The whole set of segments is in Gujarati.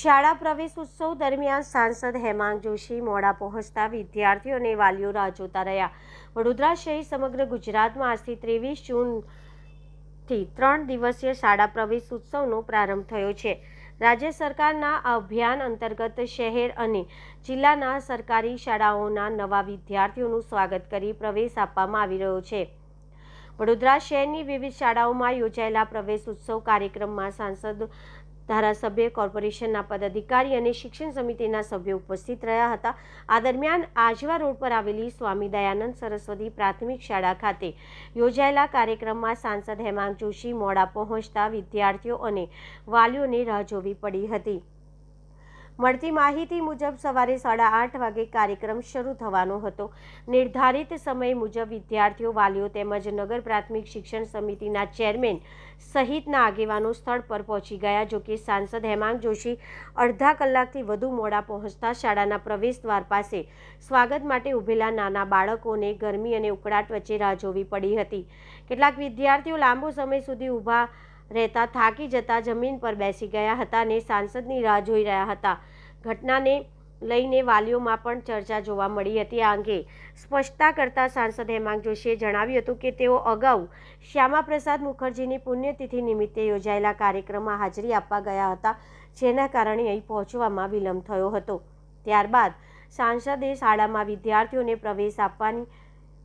શાળા પ્રવેશ ઉત્સવ દરમિયાન સાંસદ હેમાંગ જોશી મોડા પહોંચતા વિદ્યાર્થીઓ અને વાલીઓ રાહ જોતા રહ્યા। વડોદરા સહિત સમગ્ર ગુજરાતમાં આજથી 23 જૂનથી 3 દિવસીય શાળા પ્રવેશ ઉત્સવનો પ્રારંભ થયો છે। રાજ્ય સરકારના આ અભિયાન અંતર્ગત શહેર અને જિલ્લાના સરકારી શાળાઓના નવા વિદ્યાર્થીઓનું સ્વાગત કરી પ્રવેશ આપવામાં આવી રહ્યો છે। વડોદરા શહેરની વિવિધ શાળાઓમાં યોજાયેલા પ્રવેશ ઉત્સવ કાર્યક્રમમાં સાંસદ, ધારાસભ્ય, કોર્પોરેશનના પદાધિકારી અને શિક્ષણ સમિતિના સભ્યો ઉપસ્થિત રહ્યા હતા। આ દરમિયાન આજવા રોડ પર આવેલી સ્વામી દયાનંદ સરસ્વતી પ્રાથમિક શાળા ખાતે યોજાયેલા કાર્યક્રમમાં સાંસદ હેમાંગ જોશી મોડા પહોંચતા વિદ્યાર્થીઓ અને વાલીઓને રાહ જોવી પડી હતી। મળતી માહિતી મુજબ સવારે 8:30 વાગે કાર્યક્રમ શરૂ થવાનો હતો। નિર્ધારિત સમય મુજબ વિદ્યાર્થીઓ, વાલીઓ તેમજ નગર પ્રાથમિક શિક્ષણ સમિતિના ચેરમેન સહિતના આગેવાનો સ્થળ પર પહોંચી ગયા। જોકે સાંસદ હેમાંગ જોશી અડધા કલાકથી વધુ મોડા પહોંચતા શાળાના પ્રવેશ દ્વાર પાસે સ્વાગત માટે ઊભેલા નાના બાળકોને ગરમી અને ઉકળાટ વચ્ચે રાહ જોવી પડી હતી। કેટલાક વિદ્યાર્થીઓ લાંબો સમય સુધી ઊભા રહેતા થાકી જતા જમીન પર બેસી ગયા હતા અને સાંસદની રાહ જોઈ રહ્યા હતા। ઘટનાને લઈને વાલીઓમાં પણ ચર્ચા જોવા મળી હતી। આ અંગે સ્પષ્ટતા કરતા સાંસદ હેમાંગ જોશીએ જણાવ્યું હતું કે તેઓ અગાઉ શ્યામાપ્રસાદ મુખર્જીની પુણ્યતિથિ નિમિત્તે યોજાયેલા કાર્યક્રમમાં હાજરી આપવા ગયા હતા, જેના કારણે અહીં પહોંચવામાં વિલંબ થયો હતો। ત્યારબાદ સાંસદે શાળામાં વિદ્યાર્થીઓને પ્રવેશ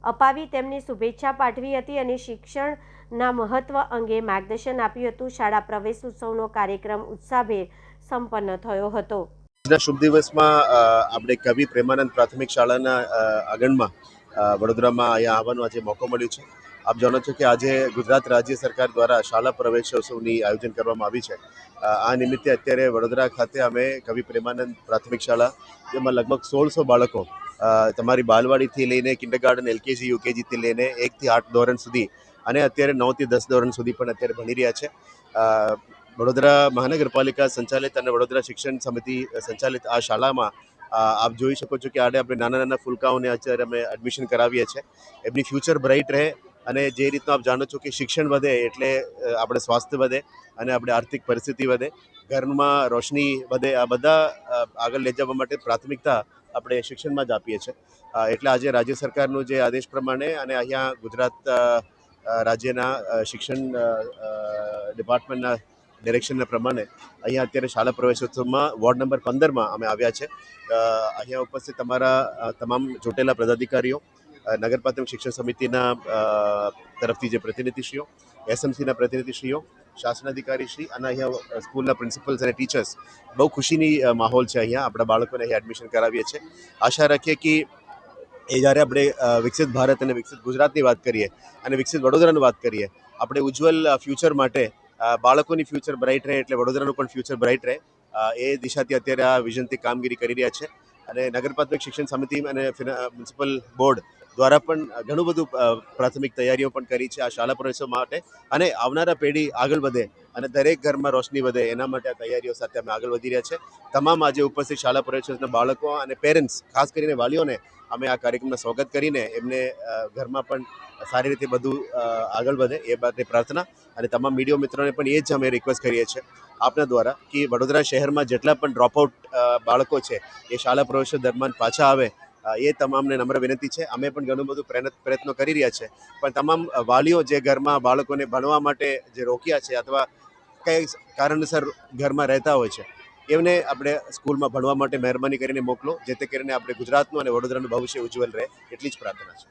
અપાવી તેમને શુભેચ્છા પાઠવી હતી અને શિક્ષણના મહત્વ અંગે માર્ગદર્શન આપ્યું હતું। શાળા પ્રવેશ ઉત્સવનો કાર્યક્રમ ઉત્સાહભેર સંપન્ન થયો હતો। શુભ દિવસમાં આપણે કવિ પ્રેમાનંદ પ્રાથમિક શાળાના આંગણમાં વડોદરામાં અહીંયા આવવાનો આજે મોકો મળ્યો છે। આપ જાણો છો કે આજે ગુજરાત રાજ્ય સરકાર દ્વારા શાળા પ્રવેશોત્સવની આયોજન કરવામાં આવી છે। આ નિમિત્તે અત્યારે વડોદરા ખાતે અમે કવિ પ્રેમાનંદ પ્રાથમિક શાળા, જેમાં લગભગ 1600 બાળકો તમારી બાલવાડીથી લઈને કિન્ડરગાર્ટન, LKG, UKGથી લઈને 1 થી 8 ધોરણ સુધી અને અત્યારે 9 થી 10 ધોરણ સુધી પણ અત્યારે ભણી રહ્યા છે। વડોદરા મહાનગરપાલિકા સંચાલિત અને વડોદરા શિક્ષણ સમિતિ સંચાલિત આ શાળામાં આપ જોઈ શકો છો કે આપણે નાના ફૂલકાઓને અત્યારે અમે એડમિશન કરાવીએ છીએ। એમની ફ્યુચર બ્રાઇટ રહે અને જે રીતનું આપ જાણો છો કે શિક્ષણ વધે એટલે આપણે સ્વાસ્થ્ય વધે અને આપણે આર્થિક પરિસ્થિતિ વધે, ઘરમાં રોશની વધે। આ બધા આગળ લઈ જવા માટે પ્રાથમિકતા આપણે શિક્ષણમાં જ આપીએ છીએ। એટલે આજે રાજ્ય સરકારનું જે આદેશ પ્રમાણે અને અહીંયા ગુજરાત રાજ્યના શિક્ષણ ડિપાર્ટમેન્ટના ડિરેક્શનના પ્રમાણે અહીંયા અત્યારે શાળા પ્રવેશોત્સવમાં વોર્ડ નંબર 15માં અમે આવ્યા છે। અહીંયા ઉપસ્થિત તમારા તમામ ચૂંટેલા પદાધિકારીઓ, નગર પ્રાથમિક શિક્ષણ સમિતિના તરફથી જે પ્રતિનિધિશ્રીઓ, SMCના પ્રતિનિધિશ્રીઓ, શાસનાધિકારીશ્રી અને અહીંયા સ્કૂલના પ્રિન્સિપલ્સ અને ટીચર્સ, બહુ ખુશીની માહોલ છે। અહીંયા આપણા બાળકોને અહીંયા એડમિશન કરાવીએ છીએ। આશા રાખીએ કે જ્યારે આપણે વિકસિત ભારત અને વિકસિત ગુજરાતની વાત કરીએ અને વિકસિત વડોદરાની વાત કરીએ, આપણે ઉજ્જવલ ફ્યુચર માટે બાળકોની ફ્યુચર બ્રાઇટ રહે એટલે વડોદરાનું પણ ફ્યુચર બ્રાઇટ રહે, એ દિશાથી અત્યારે આ વિઝનથી કામગીરી કરી રહ્યા છે। અને નગર પ્રાથમિક શિક્ષણ સમિતિ અને મ્યુનિસિપલ બોર્ડ દ્વારા પણ ઘણું બધું પ્રાથમિક તૈયારીઓ પણ કરી છે આ શાળા પ્રવેશો માટે અને આવનારા પેઢી આગળ વધે અને દરેક ઘરમાં રોશની વધે એના માટે આ તૈયારીઓ સાથે અમે આગળ વધી રહ્યા છે। તમામ આજે ઉપસ્થિત શાળા પ્રવેશોના બાળકો અને પેરેન્ટ્સ, ખાસ કરીને વાલીઓને અમે આ કાર્યક્રમમાં સ્વાગત કરીને એમને ઘરમાં પણ સારી રીતે બધું આગળ વધે એ બાબતે પ્રાર્થના અને તમામ મીડિયા મિત્રોને પણ એ જ અમે રિક્વેસ્ટ કરીએ છીએ આપના દ્વારા કે વડોદરા શહેરમાં જેટલા પણ ડ્રોપઆઉટ બાળકો છે એ શાળા પ્રવેશો દરમિયાન પાછા આવે, એ તમામને નમ્ર વિનંતી છે। અમે પણ ઘણું બધું પ્રયત્નો કરી રહ્યા છે, પણ તમામ વાલીઓ જે ઘરમાં બાળકોને ભણવા માટે જે રોક્યા છે અથવા કંઈ કારણસર ઘરમાં રહેતા હોય છે, એમને આપણે સ્કૂલમાં ભણવા માટે મહેરબાની કરીને મોકલો, જેથી કરીને આપણે ગુજરાતનું અને વડોદરાનું ભવિષ્ય ઉજ્જવલ રહે, એટલી જ પ્રાર્થના છે।